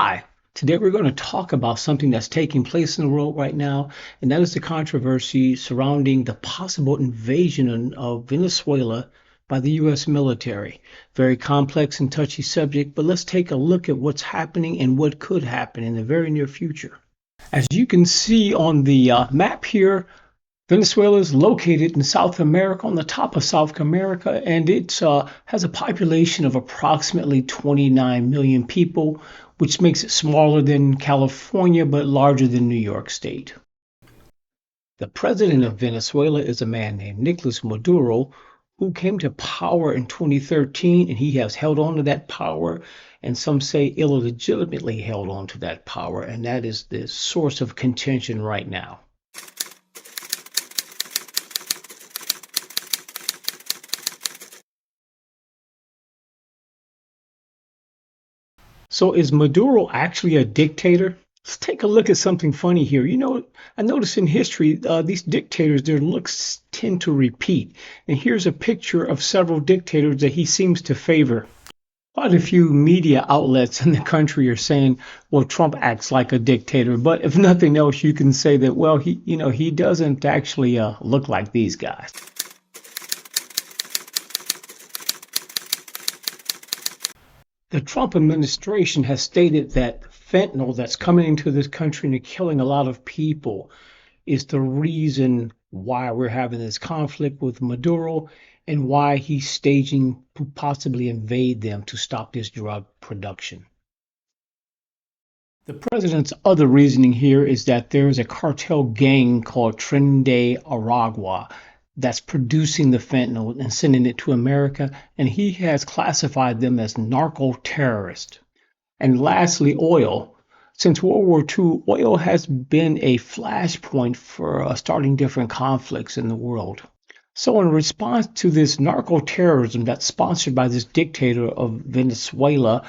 Hi, today we're going to talk about something that's taking place in the world right now, and that is the controversy surrounding the possible invasion of Venezuela by the U.S. military. Very complex and touchy subject, but let's take a look at what's happening and what could happen in the very near future. As you can see on the map here, Venezuela is located in South America, on the top of South America, and it has a population of approximately 29 million people, which makes it smaller than California but larger than New York State. The president of Venezuela is a man named Nicolas Maduro, who came to power in 2013, and he has held on to that power, and some say illegitimately held on to that power, and that is the source of contention right now. So is Maduro actually a dictator? Let's take a look at something funny here. I notice in history, these dictators, their looks tend to repeat. And here's a picture of several dictators that he seems to favor. Quite a few media outlets in the country are saying, well, Trump acts like a dictator. But if nothing else, you can say that, well, he doesn't actually look like these guys. The Trump administration has stated that fentanyl that's coming into this country and killing a lot of people is the reason why we're having this conflict with Maduro and why he's staging to possibly invade them to stop this drug production. The president's other reasoning here is that there is a cartel gang called Tren de Aragua that's producing the fentanyl and sending it to America, and he has classified them as narco terrorists. And lastly, oil. Since World War II, oil has been a flashpoint for starting different conflicts in the world. So, in response to this narco terrorism that's sponsored by this dictator of Venezuela,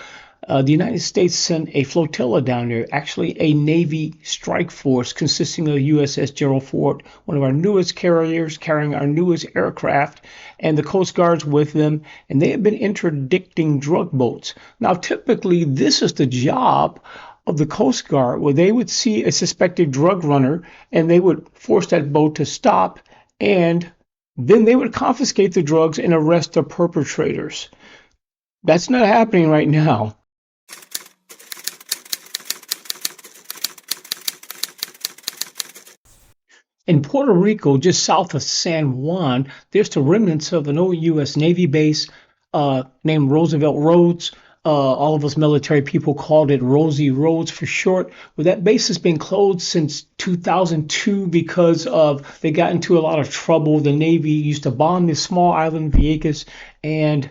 the United States sent a flotilla down there, actually a Navy strike force consisting of USS Gerald Ford, one of our newest carriers carrying our newest aircraft, and the Coast Guard's with them, and they have been interdicting drug boats. Now, typically, this is the job of the Coast Guard, where they would see a suspected drug runner and they would force that boat to stop, and then they would confiscate the drugs and arrest the perpetrators. That's not happening right now. In Puerto Rico, just south of San Juan, there's the remnants of an old U.S. Navy base named Roosevelt Roads. All of us military people called it Rosie Roads for short. Well, that base has been closed since 2002 because they got into a lot of trouble. The Navy used to bomb this small island, Vieques, and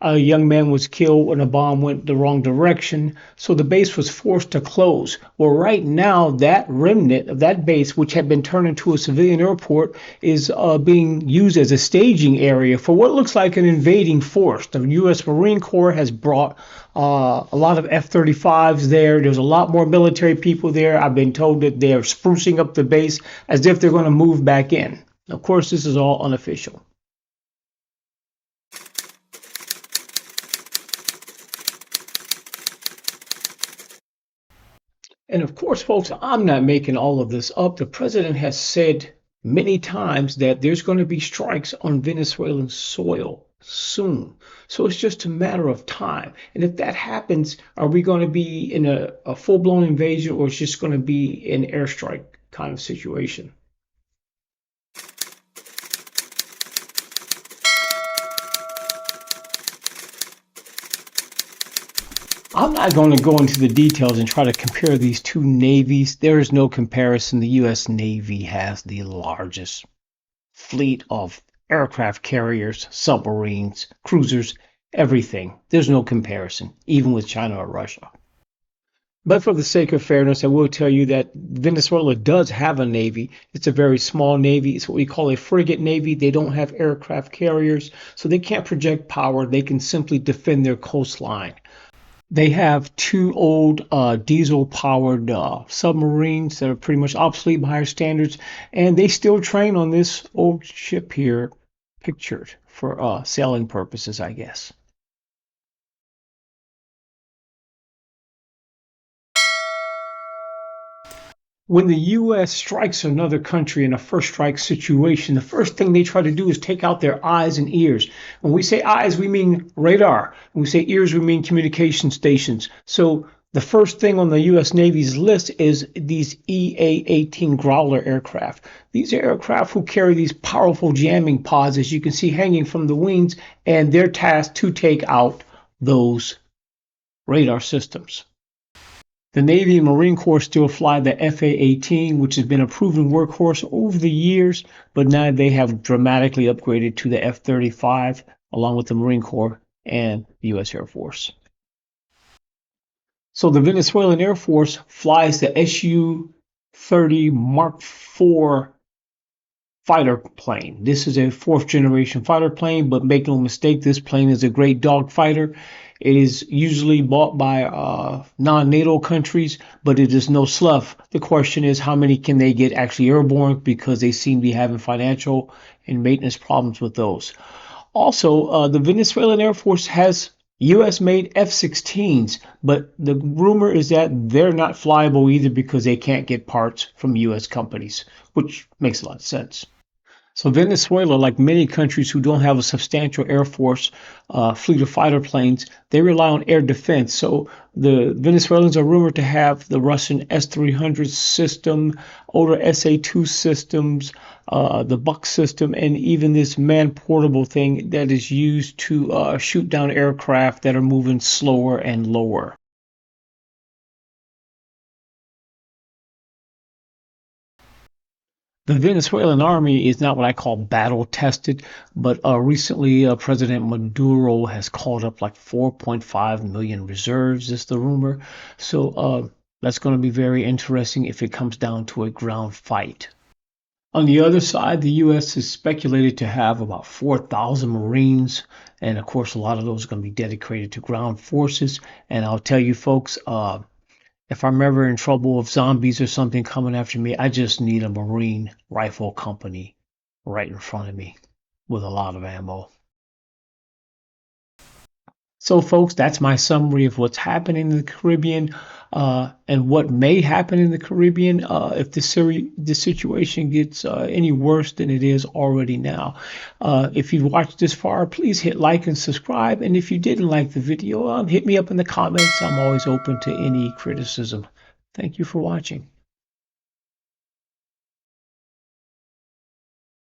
a young man was killed when a bomb went the wrong direction, so the base was forced to close. Well, right now, that remnant of that base, which had been turned into a civilian airport, is being used as a staging area for what looks like an invading force. The U.S. Marine Corps has brought a lot of F-35s there. There's a lot more military people there. I've been told that they're sprucing up the base as if they're going to move back in. Of course, this is all unofficial. And of course, folks, I'm not making all of this up. The president has said many times that there's going to be strikes on Venezuelan soil soon. So it's just a matter of time. And if that happens, are we going to be in a full-blown invasion, or it's just going to be an airstrike kind of situation? I'm not going to go into the details and try to compare these two navies. There is no comparison. The U.S. Navy has the largest fleet of aircraft carriers, submarines, cruisers, everything. There's no comparison, even with China or Russia. But for the sake of fairness, I will tell you that Venezuela does have a navy. It's a very small navy. It's what we call a frigate navy. They don't have aircraft carriers, so they can't project power. They can simply defend their coastline. They have two old diesel-powered submarines that are pretty much obsolete by our standards, and they still train on this old ship here, pictured for sailing purposes, I guess. When the U.S. strikes another country in a first strike situation, the first thing they try to do is take out their eyes and ears. When we say eyes, we mean radar. When we say ears, we mean communication stations. So the first thing on the U.S. Navy's list is these EA-18 Growler aircraft. These are aircraft who carry these powerful jamming pods, as you can see hanging from the wings, and they're tasked to take out those radar systems. The Navy and Marine Corps still fly the FA-18, which has been a proven workhorse over the years, but now they have dramatically upgraded to the F-35, along with the Marine Corps and the U.S. Air Force. So the Venezuelan Air Force flies the Su-30 Mark IV fighter plane. This is a fourth generation fighter plane, but make no mistake, this plane is a great dog fighter. It is usually bought by non-NATO countries, but it is no slough. The question is, how many can they get actually airborne, because they seem to be having financial and maintenance problems with those. Also, the Venezuelan Air Force has U.S.-made F-16s, but the rumor is that they're not flyable either because they can't get parts from U.S. companies, which makes a lot of sense. So Venezuela, like many countries who don't have a substantial air force, fleet of fighter planes, they rely on air defense. So the Venezuelans are rumored to have the Russian S-300 system, older SA-2 systems, the Buck system, and even this man-portable thing that is used to shoot down aircraft that are moving slower and lower. The Venezuelan army is not what I call battle tested, but recently President Maduro has called up like 4.5 million reserves, is the rumor. So that's going to be very interesting if it comes down to a ground fight. On the other side, the U.S. is speculated to have about 4,000 Marines, and of course, a lot of those are going to be dedicated to ground forces. And I'll tell you, folks, if I'm ever in trouble with zombies or something coming after me, I just need a Marine rifle company right in front of me with a lot of ammo. So, folks, that's my summary of what's happening in the Caribbean and what may happen in the Caribbean if the situation gets any worse than it is already now. If you've watched this far, please hit like and subscribe. And if you didn't like the video, hit me up in the comments. I'm always open to any criticism. Thank you for watching.